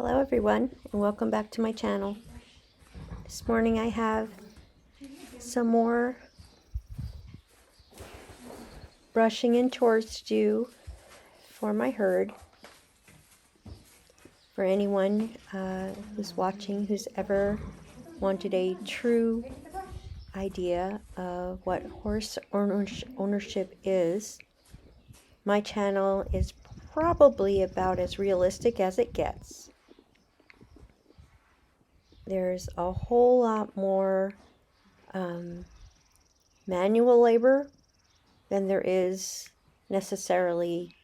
Hello everyone, and welcome back to my channel. This morning I have some more brushing and chores to do for my herd. For anyone who's watching who's ever wanted a true idea of what horse ownership is, my channel is probably about as realistic as it gets. There's a whole lot more manual labor than there is necessarily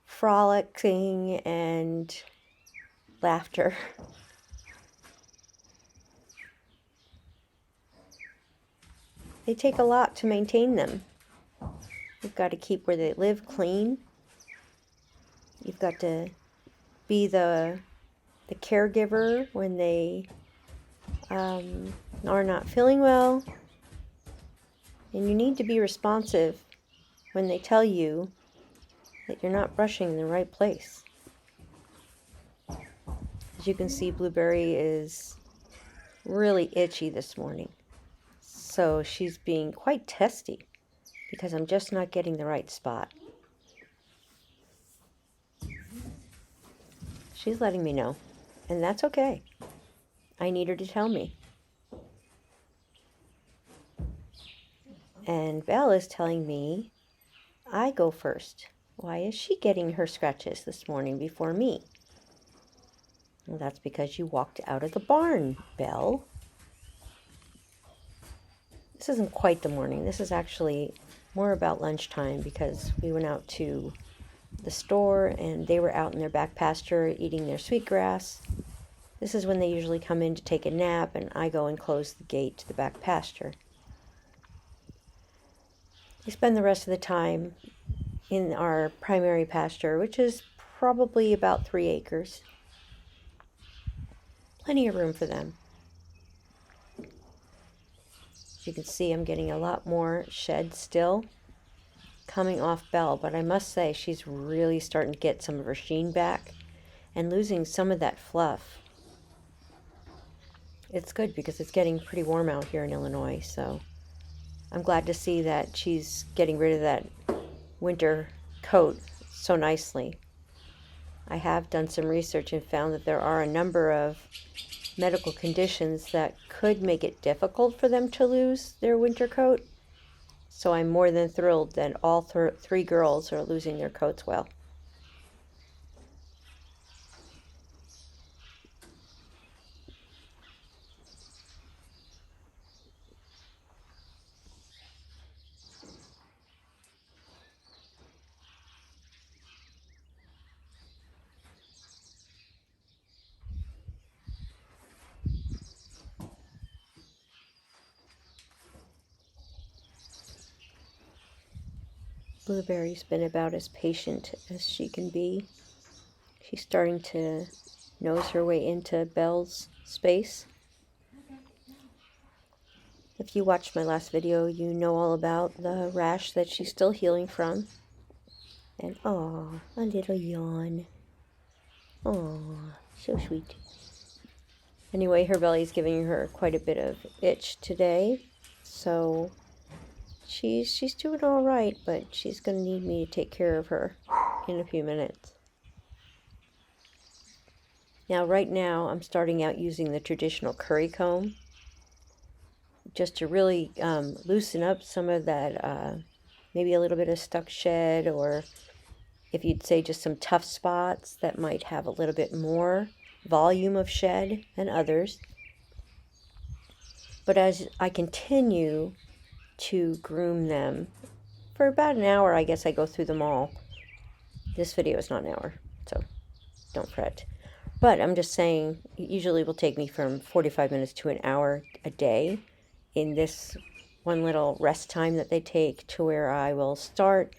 frolicking and laughter. They take a lot to maintain them. You've got to keep where they live clean. You've got to be the caregiver when they are not feeling well. And you need to be responsive when they tell you that you're not brushing in the right place. As you can see, Blueberry is really itchy this morning. So she's being quite testy because I'm just not getting the right spot. She's letting me know, and that's okay. I need her to tell me. And Belle is telling me I go first. Why is she getting her scratches this morning before me? Well, that's because you walked out of the barn, Belle. This isn't quite the morning. This is actually more about lunchtime because we went out to the store and they were out in their back pasture eating their sweetgrass. This is when they usually come in to take a nap, and I go and close the gate to the back pasture. We spend the rest of the time in our primary pasture, which is probably about 3 acres. Plenty of room for them. As you can see, I'm getting a lot more shed still coming off Belle, but I must say she's really starting to get some of her sheen back and losing some of that fluff. It's good because it's getting pretty warm out here in Illinois, so I'm glad to see that she's getting rid of that winter coat so nicely. I have done some research and found that there are a number of medical conditions that could make it difficult for them to lose their winter coat. So I'm more than thrilled that all 3 girls are losing their coats well. Blueberry's been about as patient as she can be. She's starting to nose her way into Belle's space. If you watched my last video, you know all about the rash that she's still healing from. And oh, a little yawn. Oh, so sweet. Anyway, her belly's giving her quite a bit of itch today, so she's doing all right, but she's going to need me to take care of her in a few minutes. Now, right now, I'm starting out using the traditional curry comb just to really loosen up some of that, maybe a little bit of stuck shed, or if you'd say just some tough spots that might have a little bit more volume of shed than others. But as I continue to groom them for about an hour, I guess I go through them all. This video is not an hour, so don't fret. But I'm just saying, it usually will take me from 45 minutes to an hour a day in this one little rest time that they take, to where I will start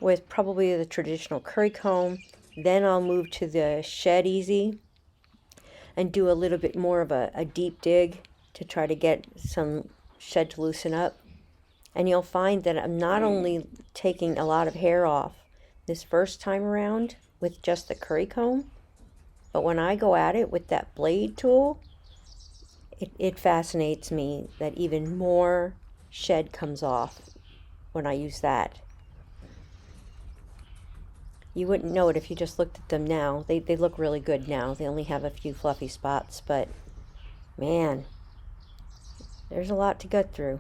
with probably the traditional curry comb. Then I'll move to the Shed Easy and do a little bit more of a deep dig to try to get some shed to loosen up. And you'll find that I'm not only taking a lot of hair off this first time around with just the curry comb, But when I go at it with that blade tool, it fascinates me that even more shed comes off when I use that. You wouldn't know it if you just looked at them now. They look really good now. They only have a few fluffy spots, but man, there's a lot to get through,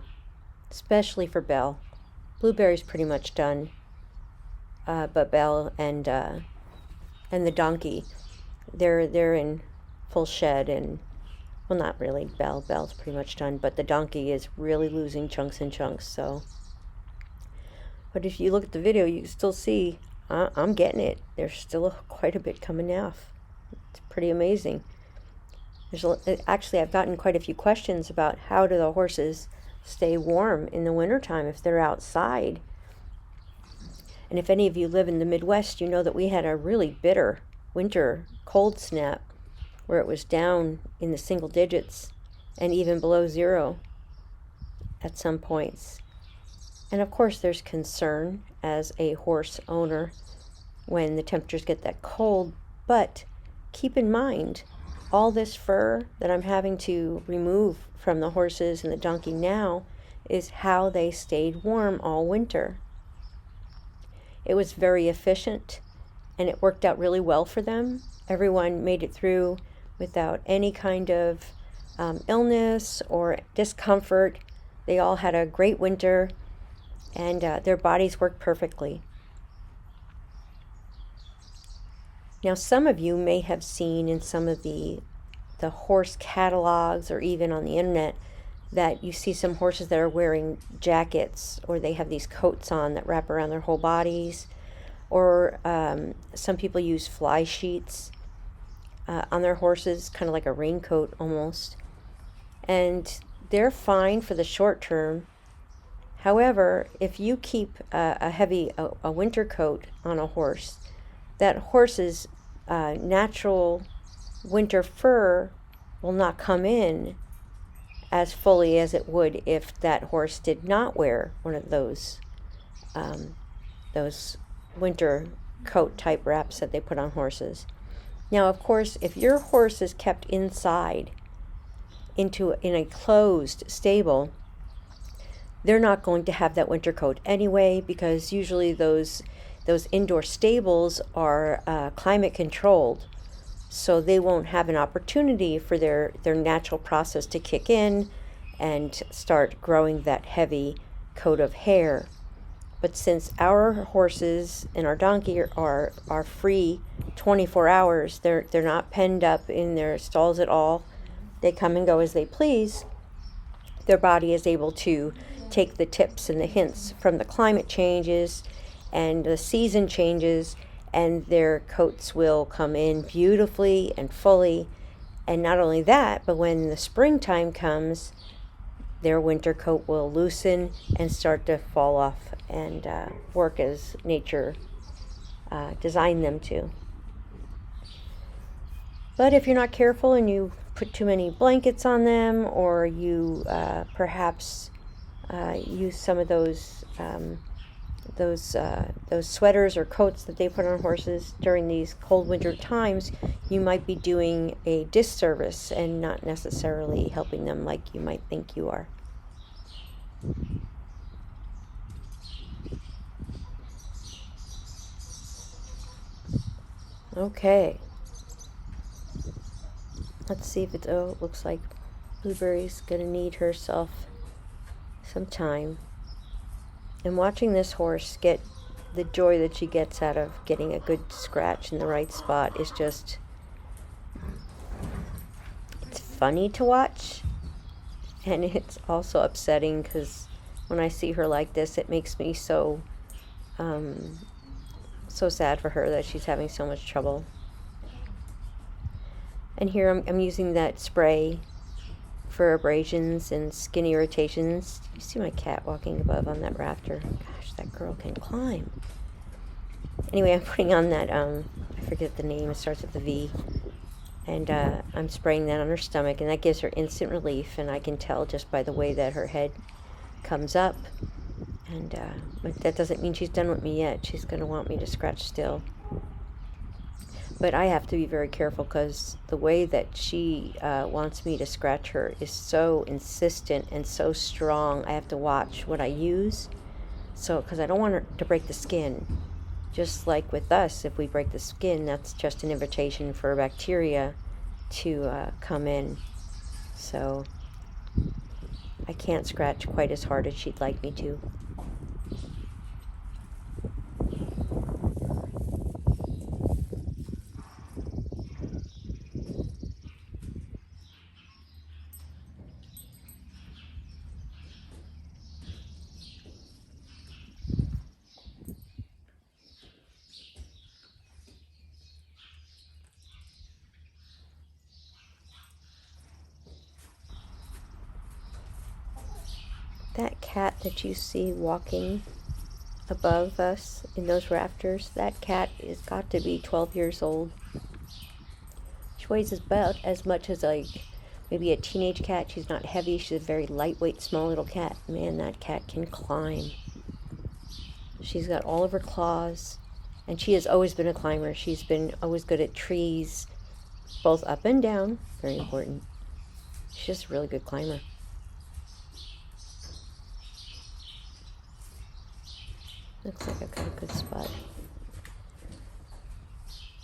especially for Belle. Blueberry's pretty much done, but Belle and the donkey, they're in full shed, and well, not really. Belle's pretty much done, but the donkey is really losing chunks and chunks. So, but if you look at the video, you can still see I'm getting it. There's still quite a bit coming off. It's pretty amazing. Actually, I've gotten quite a few questions about how do the horses stay warm in the wintertime if they're outside. And if any of you live in the Midwest, you know that we had a really bitter winter cold snap where it was down in the single digits and even below zero at some points. And of course there's concern as a horse owner when the temperatures get that cold, but keep in mind all this fur that I'm having to remove from the horses and the donkey now is how they stayed warm all winter. It was very efficient and it worked out really well for them. Everyone made it through without any kind of illness or discomfort. They all had a great winter, and their bodies worked perfectly. Now, some of you may have seen in some of the horse catalogs or even on the internet that you see some horses that are wearing jackets, or they have these coats on that wrap around their whole bodies, or some people use fly sheets on their horses, kind of like a raincoat almost. And they're fine for the short term. However, if you keep a winter coat on a horse, that horse's natural winter fur will not come in as fully as it would if that horse did not wear one of those winter coat type wraps that they put on horses. Now, of course, if your horse is kept inside in a closed stable, they're not going to have that winter coat anyway, because usually those indoor stables are climate controlled, so they won't have an opportunity for their natural process to kick in and start growing that heavy coat of hair. But since our horses and our donkey are free 24 hours, they're not penned up in their stalls at all. They come and go as they please. Their body is able to take the tips and the hints from the climate changes and the season changes, and their coats will come in beautifully and fully. And not only that, but when the springtime comes, their winter coat will loosen and start to fall off and work as nature designed them to. But if you're not careful and you put too many blankets on them, or you perhaps use some of those sweaters or coats that they put on horses during these cold winter times, you might be doing a disservice and not necessarily helping them like you might think you are. Okay. Let's see if it looks like Blueberry's gonna need herself some time. And watching this horse get the joy that she gets out of getting a good scratch in the right spot is just, it's funny to watch, and it's also upsetting, because when I see her like this, it makes me so sad for her that she's having so much trouble. And here I'm using that spray for abrasions and skin irritations. You see my cat walking above on that rafter? Gosh, that girl can climb. Anyway, I'm putting on that, I forget the name, it starts with the V. And I'm spraying that on her stomach, and that gives her instant relief, and I can tell just by the way that her head comes up. And but that doesn't mean she's done with me yet. She's going to want me to scratch still. But I have to be very careful because the way that she wants me to scratch her is so insistent and so strong. I have to watch what I use. So, because I don't want her to break the skin. Just like with us, if we break the skin, that's just an invitation for bacteria to come in. So I can't scratch quite as hard as she'd like me to. That cat that you see walking above us in those rafters, that cat has got to be 12 years old. She weighs about as much as like maybe a teenage cat. She's not heavy. She's a very lightweight, small little cat. Man, that cat can climb. She's got all of her claws, and she has always been a climber. She's been always good at trees, both up and down. Very important. She's just a really good climber. Looks like I've got a good spot.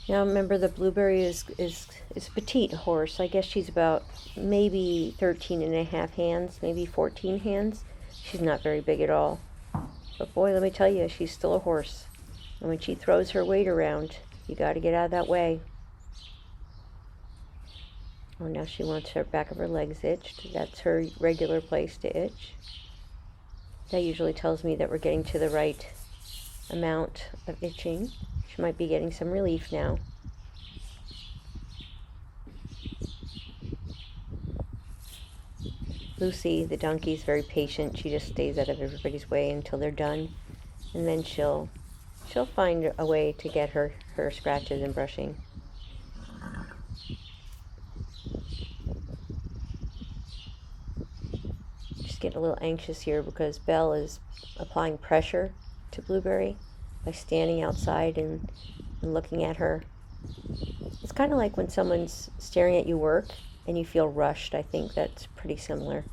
Now remember, the Blueberry is a petite horse. I guess she's about maybe 13.5 hands, maybe 14 hands. She's not very big at all. But boy, let me tell you, she's still a horse. And when she throws her weight around, you got to get out of that way. Oh, now she wants her back of her legs itched. That's her regular place to itch. That usually tells me that we're getting to the right amount of itching. She might be getting some relief now. Lucy, the donkey, is very patient. She just stays out of everybody's way until they're done, and then she'll find a way to get her scratches and brushing. Just get a little anxious here because Belle is applying pressure to Blueberry by standing outside and looking at her. It's kind of like when someone's staring at you work and you feel rushed. I think that's pretty similar.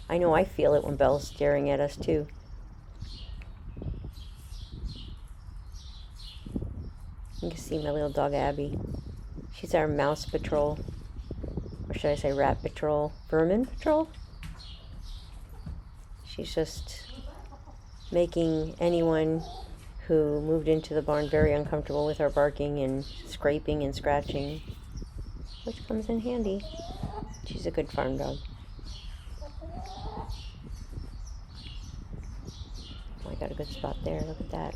I know I feel it when Belle's staring at us too. You can see my little dog Abby. She's our mouse patrol, or should I say rat patrol, vermin patrol. She's just making anyone who moved into the barn very uncomfortable with our barking and scraping and scratching, which comes in handy. She's a good farm dog. Oh, I got a good spot there. Look at that.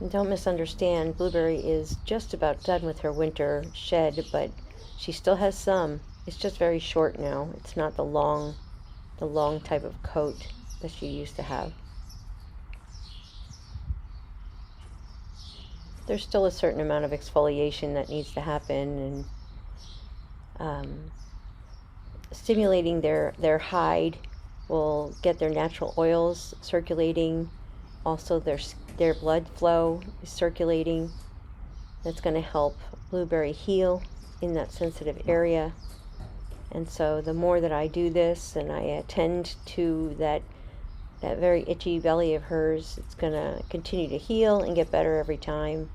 And don't misunderstand, Blueberry is just about done with her winter shed, but she still has some. It's just very short now. It's not the long type of coat that she used to have. There's still a certain amount of exfoliation that needs to happen, and stimulating their hide will get their natural oils circulating. Also, their blood flow is circulating. That's going to help Blueberry heal in that sensitive area. And so the more that I do this and I attend to that very itchy belly of hers, it's going to continue to heal and get better every time.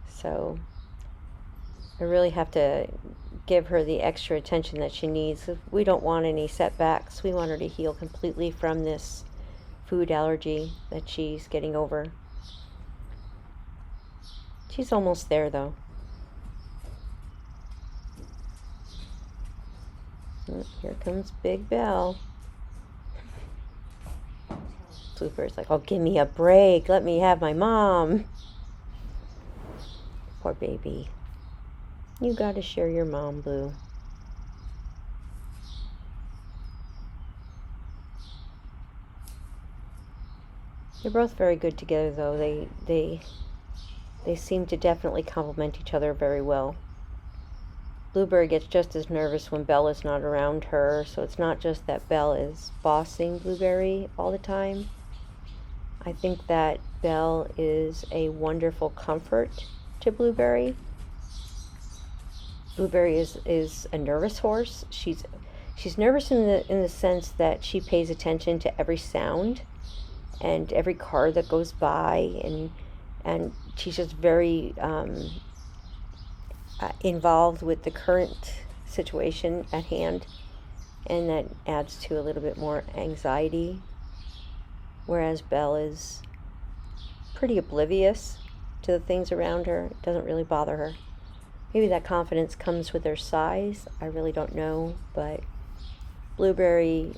So I really have to give her the extra attention that she needs. We don't want any setbacks. We want her to heal completely from this food allergy that she's getting over. She's almost there though. Here comes Big Belle. Bloopers like, oh, give me a break. Let me have my mom. Poor baby. You gotta share your mom, Blue. They're both very good together, though. They seem to definitely complement each other very well. Blueberry gets just as nervous when Belle is not around her, so it's not just that Belle is bossing Blueberry all the time. I think that Belle is a wonderful comfort to Blueberry. Blueberry is a nervous horse. She's nervous in the sense that she pays attention to every sound and every car that goes by, and she's just very involved with the current situation at hand, and that adds to a little bit more anxiety, whereas Belle is pretty oblivious to the things around her. It doesn't really bother her. Maybe that confidence comes with her size. I really don't know, but Blueberry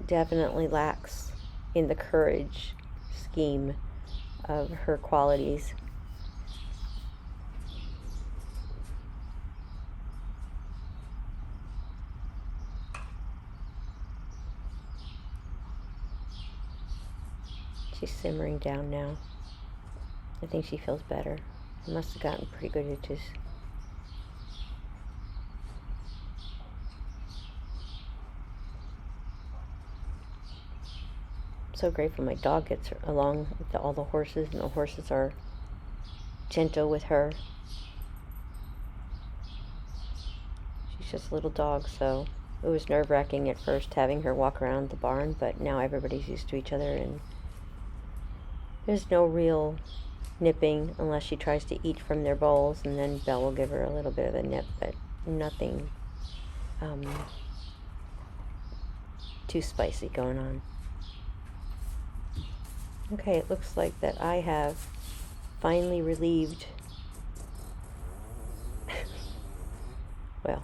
definitely lacks in the courage scheme of her qualities. She's simmering down now. I think she feels better. I must have gotten pretty good at just... so grateful my dog gets along with all the horses, and the horses are gentle with her. She's just a little dog, so it was nerve-wracking at first having her walk around the barn, but now everybody's used to each other, and there's no real nipping unless she tries to eat from their bowls, and then Belle will give her a little bit of a nip, but nothing too spicy going on. Okay, it looks like that I have finally relieved, well,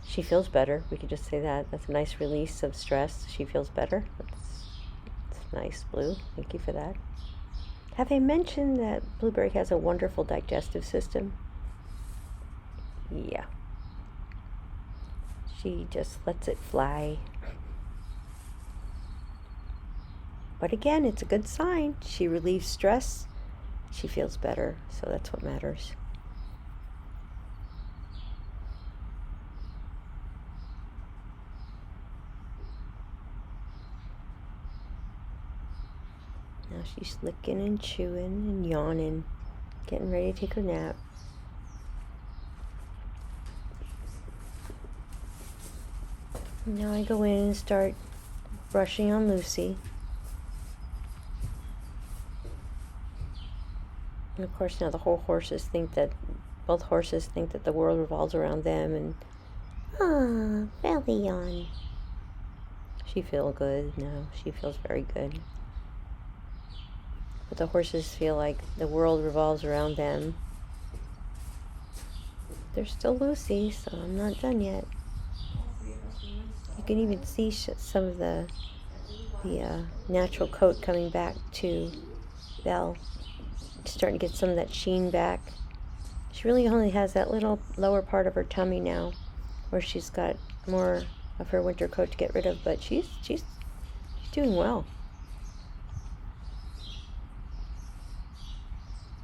she feels better. We could just say that. That's a nice release of stress. She feels better. That's nice, Blue. Thank you for that. Have I mentioned that Blueberry has a wonderful digestive system? Yeah. She just lets it fly. But again, it's a good sign. She relieves stress. She feels better, so that's what matters. Now she's licking and chewing and yawning, getting ready to take her nap. Now I go in and start brushing on Lucy. And of course now the both horses think that the world revolves around them, and belly yawn. She feels good now. She feels very good. But the horses feel like the world revolves around them. They're still Lucy, so I'm not done yet. You can even see some of the natural coat coming back to Belle. She's starting to get some of that sheen back. She really only has that little lower part of her tummy now, where she's got more of her winter coat to get rid of, but she's doing well.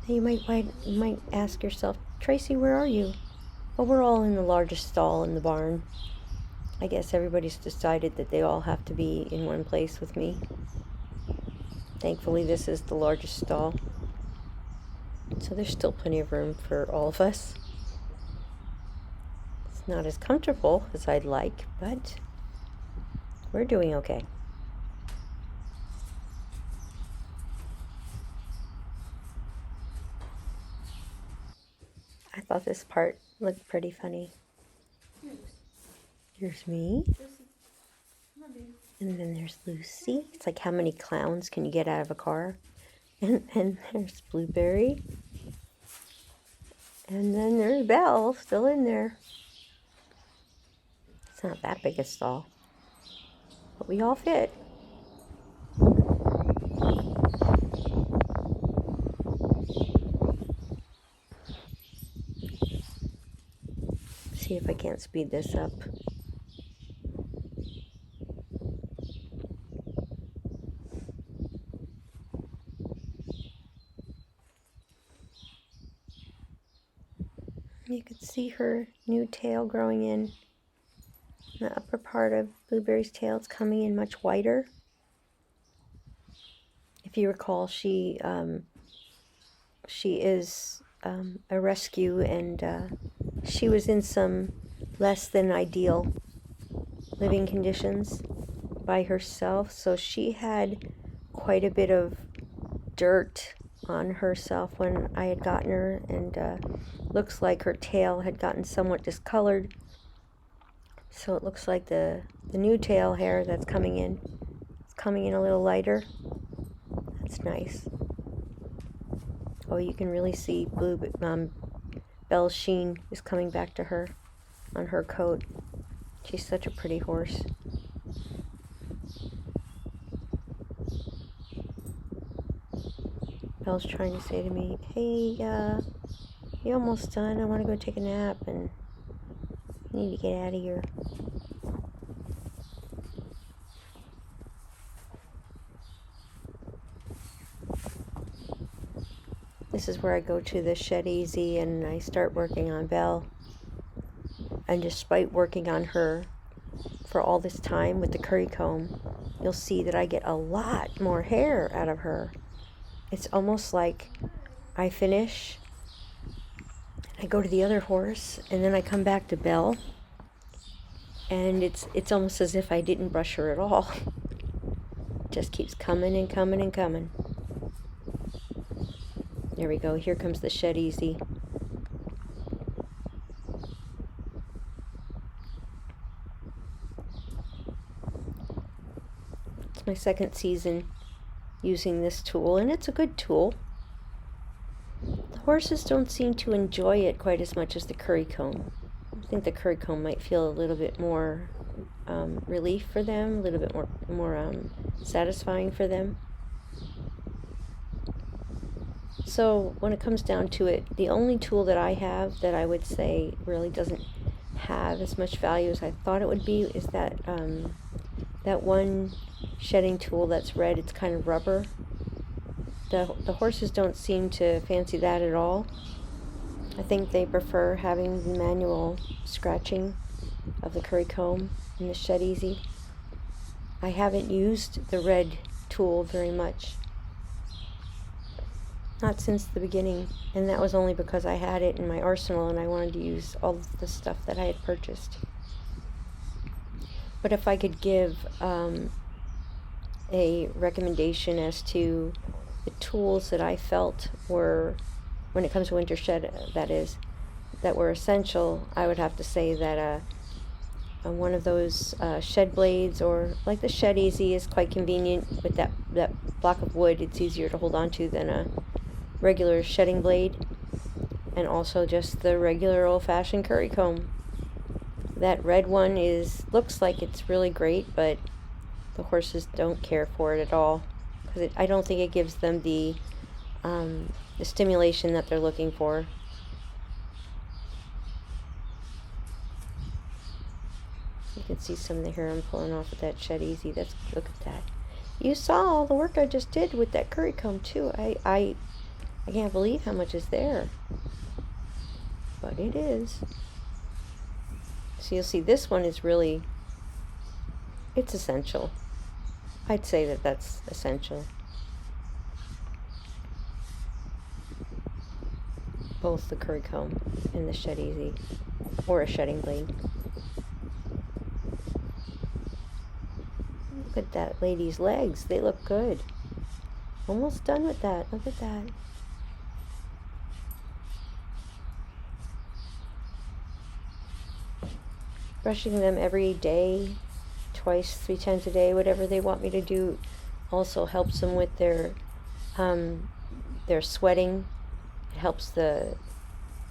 You might ask yourself, Tracy, where are you? Well, we're all in the largest stall in the barn. I guess everybody's decided that they all have to be in one place with me. Thankfully, this is the largest stall, so there's still plenty of room for all of us. It's not as comfortable as I'd like, but we're doing okay. I thought this part looked pretty funny. Here's me. And then there's Lucy. It's like, how many clowns can you get out of a car? And then there's Blueberry. And then there's Belle, still in there. It's not that big a stall, but we all fit. See if I can't speed this up. You could see her new tail growing in. The upper part of Blueberry's tail is coming in much whiter. If you recall, she is a rescue, and she was in some less than ideal living conditions by herself, so she had quite a bit of dirt on herself when I had gotten her, and looks like her tail had gotten somewhat discolored, so it looks like the new tail hair that's coming in, it's coming in a little lighter. That's nice. Oh, you can really see Belle's sheen is coming back to her on her coat. She's such a pretty horse. Belle's trying to say to me, hey, you almost done? I want to go take a nap, and I need to get out of here. This is where I go to the Shed Easy and I start working on Belle. And despite working on her for all this time with the curry comb, you'll see that I get a lot more hair out of her. It's almost like I finish, I go to the other horse, and then I come back to Belle, and it's almost as if I didn't brush her at all. It just keeps coming and coming and coming. There we go. Here comes the Shed Easy. It's my second season using this tool, and it's a good tool. The horses don't seem to enjoy it quite as much as the curry comb. I think the curry comb might feel a little bit more relief for them, a little bit more satisfying for them. So when it comes down to it, the only tool that I have that I would say really doesn't have as much value as I thought it would be is that that one shedding tool that's red. It's kind of rubber. The horses don't seem to fancy that at all. I think they prefer having the manual scratching of the curry comb in the Shed Easy. I haven't used the red tool very much. Not since the beginning, and that was only because I had it in my arsenal and I wanted to use all of the stuff that I had purchased. But if I could give a recommendation as to the tools that I felt were, when it comes to winter shed, that is, that were essential, I would have to say that one of those shed blades, or like the Shed Easy, is quite convenient with that block of wood. It's easier to hold on to than a regular shedding blade, and also just the regular old-fashioned curry comb. That red one looks like it's really great, but the horses don't care for it at all, because I don't think it gives them the stimulation that they're looking for. You can see some of the hair I'm pulling off with that Shed Easy. Look at that. You saw all the work I just did with that curry comb too. I can't believe how much is there, but it is. So you'll see this one is really, it's essential. I'd say that that's essential. Both the curry comb and the Shed Easy, or a shedding blade. Look at that lady's legs. They look good. Almost done with that. Look at that. Brushing them every day, twice, 3 times a day, whatever they want me to do, also helps them with their sweating. It helps the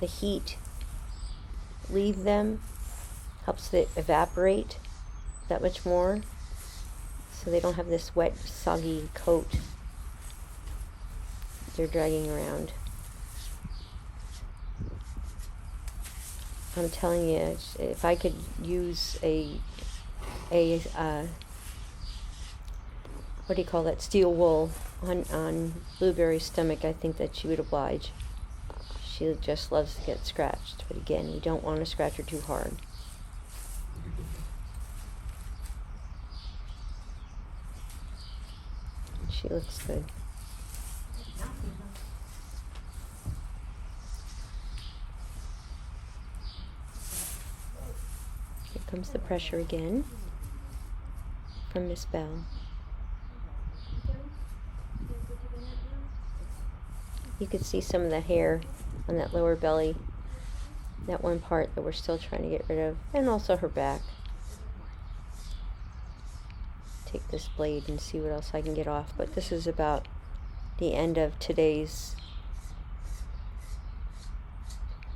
heat leave them, helps it evaporate that much more, so they don't have this wet, soggy coat they're dragging around. I'm telling you, if I could use a what do you call that, steel wool on Blueberry's stomach, I think that she would oblige. She just loves to get scratched, but again, you don't want to scratch her too hard. She looks good. comes the pressure again from Miss Bell. You could see some of the hair on that lower belly, that one part that we're still trying to get rid of, and also her back. Take this blade and see what else I can get off, but this is about the end of today's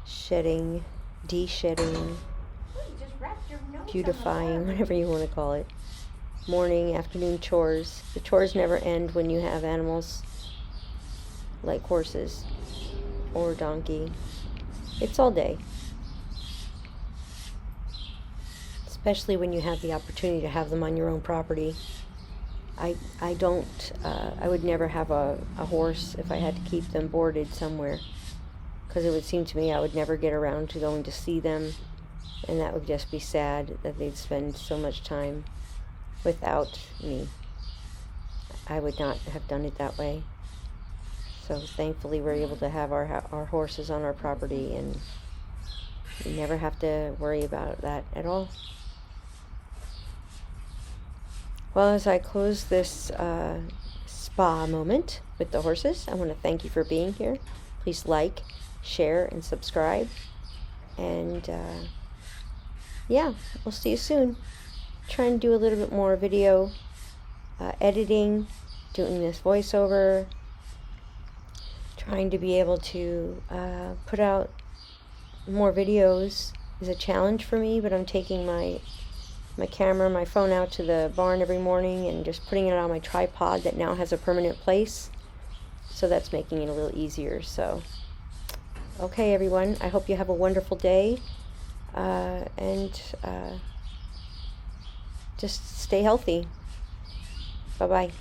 shedding, de-shedding, beautifying, whatever you want to call it. Morning, afternoon chores. The chores never end when you have animals like horses or donkey. It's all day. Especially when you have the opportunity to have them on your own property. I would never have a horse if I had to keep them boarded somewhere, because it would seem to me I would never get around to going to see them, and that would just be sad that they'd spend so much time without me. I would not have done it that way. So thankfully we're able to have our horses on our property, and we never have to worry about that at all. Well, as I close this spa moment with the horses, I want to thank you for being here. Please like, share, and subscribe. And yeah, we'll see you soon. Trying to do a little bit more video editing, doing this voiceover, trying to be able to put out more videos is a challenge for me, but I'm taking my camera, my phone out to the barn every morning and just putting it on my tripod that now has a permanent place. So that's making it a little easier. So, okay, everyone, I hope you have a wonderful day, and just stay healthy. Bye-bye.